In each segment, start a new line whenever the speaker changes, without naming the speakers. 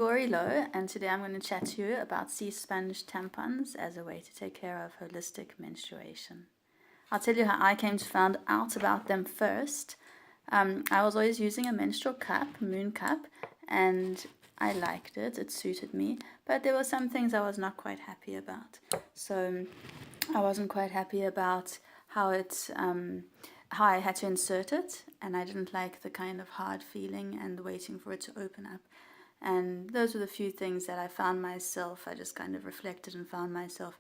Gori Low, and today I'm going to chat to you about sea sponge tampons as a way to take care of holistic menstruation. I'll tell you how I came to find out about them first. I was always using a menstrual cup, moon cup, and I liked it, it suited me, but there were some things I was not quite happy about. So I wasn't quite happy about how I had to insert it, and I didn't like the kind of hard feeling and the waiting for it to open up. And those were the few things that I found myself, I just kind of reflected and found myself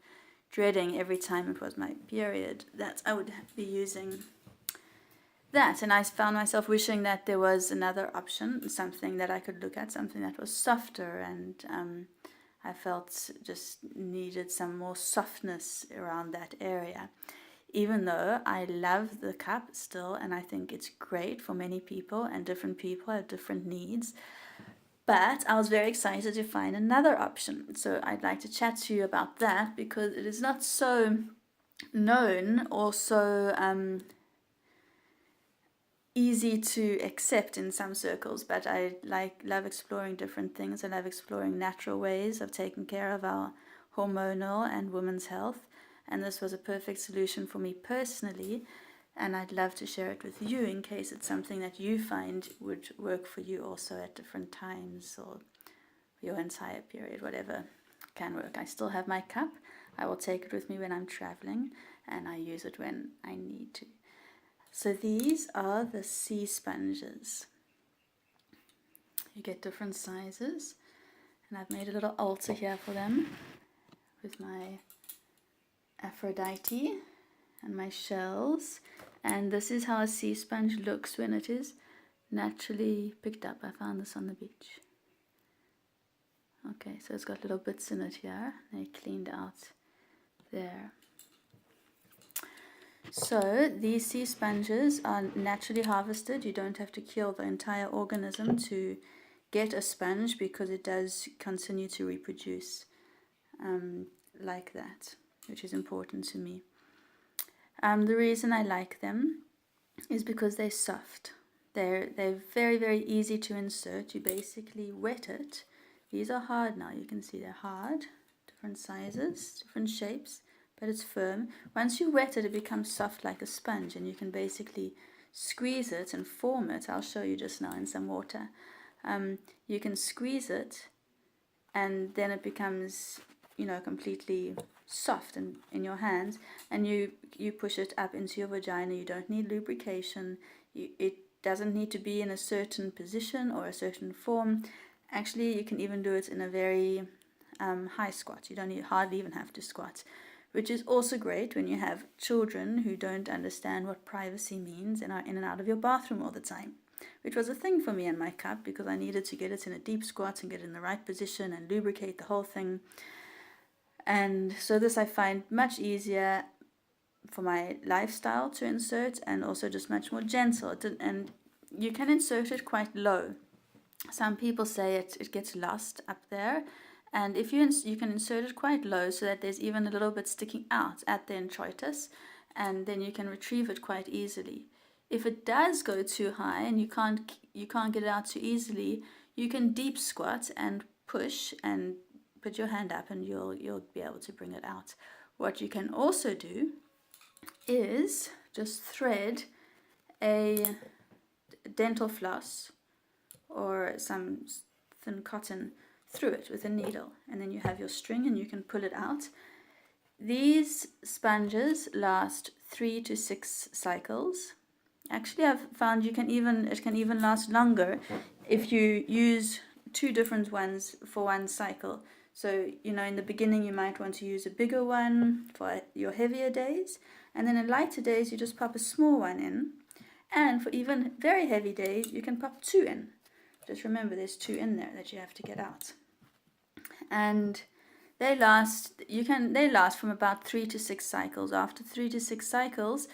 dreading every time it was my period, that I would be using that. And I found myself wishing that there was another option, something that I could look at, something that was softer, and I felt just needed some more softness around that area. Even though I love the cup still, and I think it's great for many people, and different people have different needs. But I was very excited to find another option. So I'd like to chat to you about that because it is not so known or so easy to accept in some circles. But I love exploring different things. I love exploring natural ways of taking care of our hormonal and women's health. And this was a perfect solution for me personally. And I'd love to share it with you in case it's something that you find would work for you also at different times or your entire period, whatever can work. I still have my cup. I will take it with me when I'm traveling, and I use it when I need to. So these are the sea sponges. You get different sizes, and I've made a little altar here for them with my Aphrodite and my shells. And this is how a sea sponge looks when it is naturally picked up. I found this on the beach. Okay, so it's got little bits in it here. They're cleaned out there. So these sea sponges are naturally harvested. You don't have to kill the entire organism to get a sponge because it does continue to reproduce like that, which is important to me. The reason I like them is because they're soft. They're very, very easy to insert. You basically wet it. These are hard now. You can see they're hard, different sizes, different shapes, but it's firm. Once you wet it, it becomes soft like a sponge, and you can basically squeeze it and form it. I'll show you just now in some water. You can squeeze it, and then it becomes, completely soft in your hands, and you push it up into your vagina. You don't need lubrication. It doesn't need to be in a certain position or a certain form. Actually, you can even do it in a very high squat. You don't hardly even have to squat, which is also great when you have children who don't understand what privacy means and are in and out of your bathroom all the time, which was a thing for me in my cup because I needed to get it in a deep squat and get it in the right position and lubricate the whole thing. And so this I find much easier for my lifestyle to insert, and also just much more gentle. And you can insert it quite low. Some people say it gets lost up there, and if you can insert it quite low so that there's even a little bit sticking out at the introitus, and then you can retrieve it quite easily. If it does go too high and you can't get it out too easily, you can deep squat and push and put your hand up, and you'll be able to bring it out. What you can also do is just thread a dental floss or some thin cotton through it with a needle, and then you have your string and you can pull it out. These sponges last 3 to 6 cycles. Actually, I've found it can even last longer if you use 2 different ones for one cycle. So, in the beginning you might want to use a bigger one for your heavier days, and then in lighter days you just pop a small one in, and for even very heavy days you can pop 2 in. Just remember there's 2 in there that you have to get out. And they last from about 3 to 6 cycles. After 3 to 6 cycles,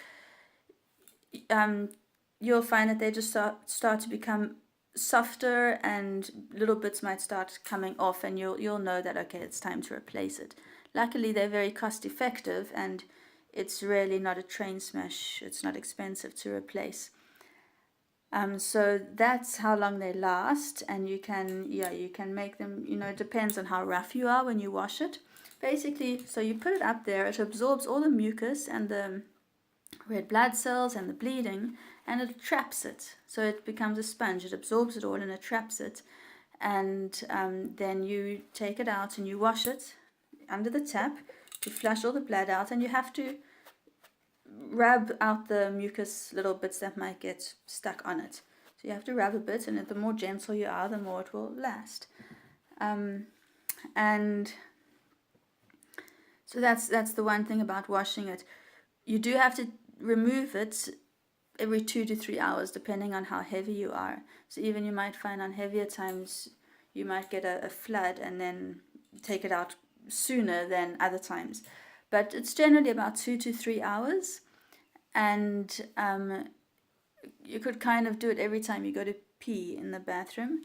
you'll find that they just start to become softer, and little bits might start coming off, and you'll know that, okay, it's time to replace it. Luckily, they're very cost effective, and it's really not a train smash. It's not expensive to replace. So that's how long they last, and you can make them, it depends on how rough you are when you wash it. Basically, so you put it up there, it absorbs all the mucus and the red blood cells and the bleeding, and it traps it. So it becomes a sponge, it absorbs it all and it traps it. And then you take it out and you wash it under the tap to flush all the blood out, and you have to rub out the mucus little bits that might get stuck on it. So you have to rub a bit, and the more gentle you are, the more it will last. And so that's the one thing about washing it. You do have to remove it every 2 to 3 hours, depending on how heavy you are. So even you might find on heavier times, you might get a flood and then take it out sooner than other times. But it's generally about 2 to 3 hours. And you could kind of do it every time you go to pee in the bathroom.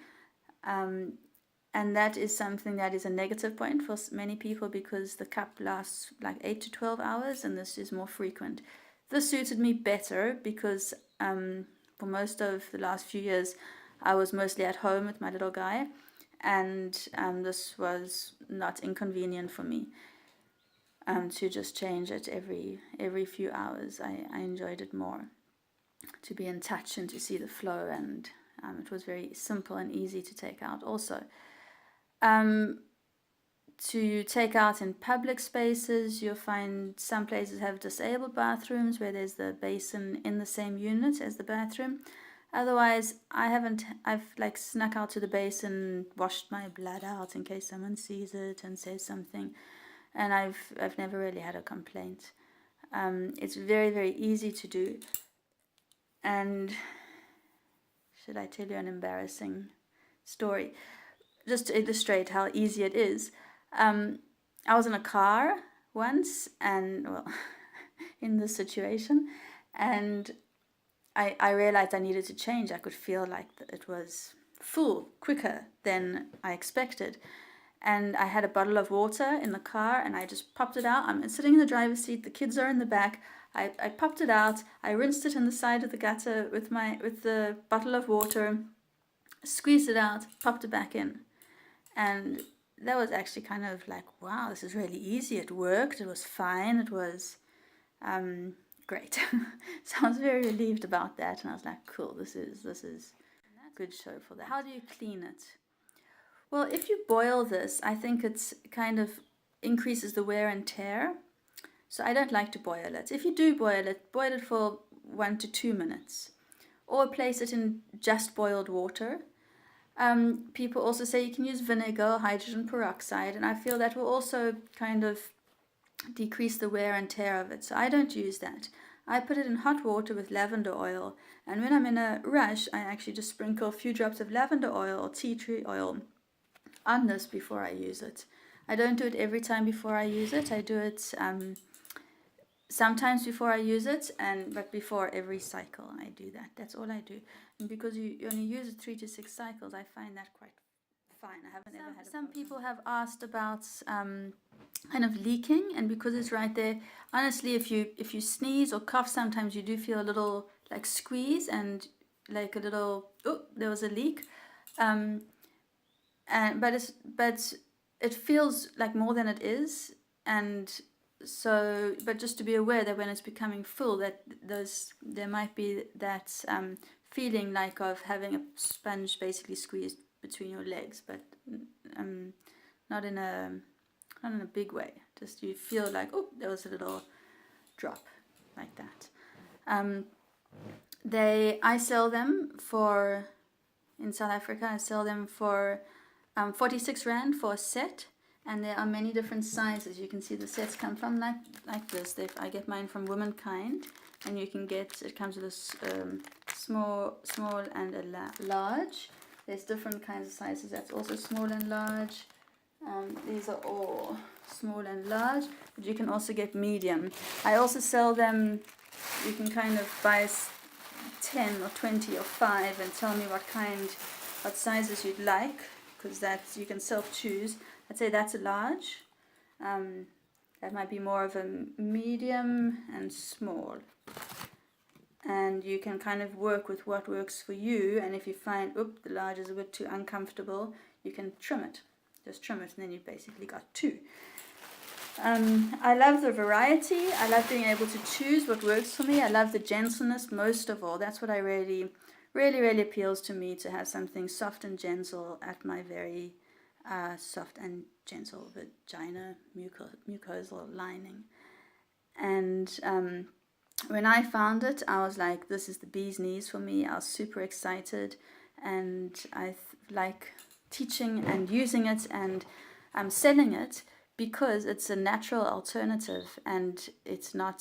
And that is something that is a negative point for many people, because the cup lasts like 8 to 12 hours, and this is more frequent. This suited me better because for most of the last few years I was mostly at home with my little guy, and this was not inconvenient for me to just change it every few hours. I enjoyed it more, to be in touch and to see the flow, and it was very simple and easy to take out also. To take out in public spaces, you'll find some places have disabled bathrooms where there's the basin in the same unit as the bathroom. Otherwise, I've like snuck out to the basin, washed my blood out in case someone sees it and says something, and I've never really had a complaint. It's very, very easy to do. And should I tell you an embarrassing story? Just to illustrate how easy it is. I was in a car once, and in this situation, and I realized I needed to change. I could feel like it was full quicker than I expected. And I had a bottle of water in the car, and I just popped it out. I'm sitting in the driver's seat, the kids are in the back. I popped it out, I rinsed it in the side of the gutter with the bottle of water, squeezed it out, popped it back in. And that was actually kind of like, wow, this is really easy. It worked. It was fine. It was great. So I was very relieved about that, and I was like, cool, this is a good show for that. How do you clean it? Well, if you boil this, I think it's kind of increases the wear and tear. So I don't like to boil it. If you do boil it for 1 to 2 minutes, or place it in just boiled water. People also say you can use vinegar or hydrogen peroxide, and I feel that will also kind of decrease the wear and tear of it. So I don't use that. I put it in hot water with lavender oil, and when I'm in a rush, I actually just sprinkle a few drops of lavender oil or tea tree oil on this before I use it. I don't do it every time before I use it. I do it sometimes before I use it, but before every cycle I do that. That's all I do. And because you only use it 3 to 6 cycles, I find that quite fine. I haven't ever had some people have asked about kind of leaking, and because it's right there, honestly, if you sneeze or cough, sometimes you do feel a little like squeeze and like a little, oh, there was a leak. But it feels like more than it is, and so, but just to be aware that when it's becoming full, that there might be that feeling like of having a sponge basically squeezed between your legs, but not in a big way. Just you feel like, oh, there was a little drop like that. I sell them for, in South Africa, I sell them for 46 Rand for a set. And there are many different sizes. You can see the sets come from like this. I get mine from Womankind, and you can get, it comes with a small and a large. There's different kinds of sizes. That's also small and large. These are all small and large, but you can also get medium. I also sell them, you can kind of buy 10 or 20 or 5 and tell me what sizes you'd like, because that's, you can self-choose. I'd say that's a large. That might be more of a medium and small. and you can kind of work with what works for you. And if you find, the large is a bit too uncomfortable, you can trim it. Just trim it, and then you've basically got two. I love the variety. I love being able to choose what works for me. I love the gentleness most of all. That's what I really appeals to me, to have something soft and gentle at my very soft and gentle vagina mucosal lining. And when I found it, I was like, this is the bee's knees for me. I was super excited, and I like teaching and using it, and I'm selling it because it's a natural alternative, and it's not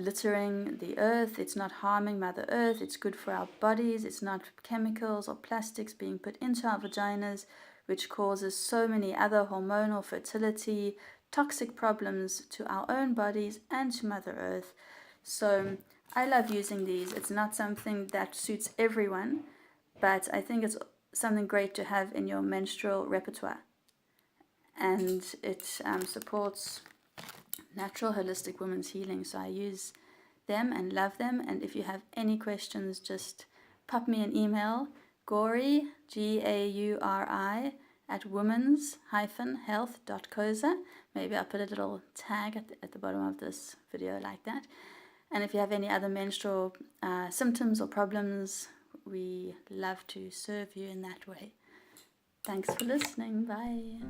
littering the earth, it's not harming Mother Earth, it's good for our bodies, it's not chemicals or plastics being put into our vaginas, which causes so many other hormonal, fertility, toxic problems to our own bodies and to Mother Earth. So I love using these. It's not something that suits everyone, but I think it's something great to have in your menstrual repertoire. And it supports natural holistic women's healing. So I use them and love them. And if you have any questions, just pop me an email, Gauri, Gauri, at womens-health.coza. Maybe I'll put a little tag at the bottom of this video like that. And if you have any other menstrual symptoms or problems, we love to serve you in that way. Thanks for listening. Bye.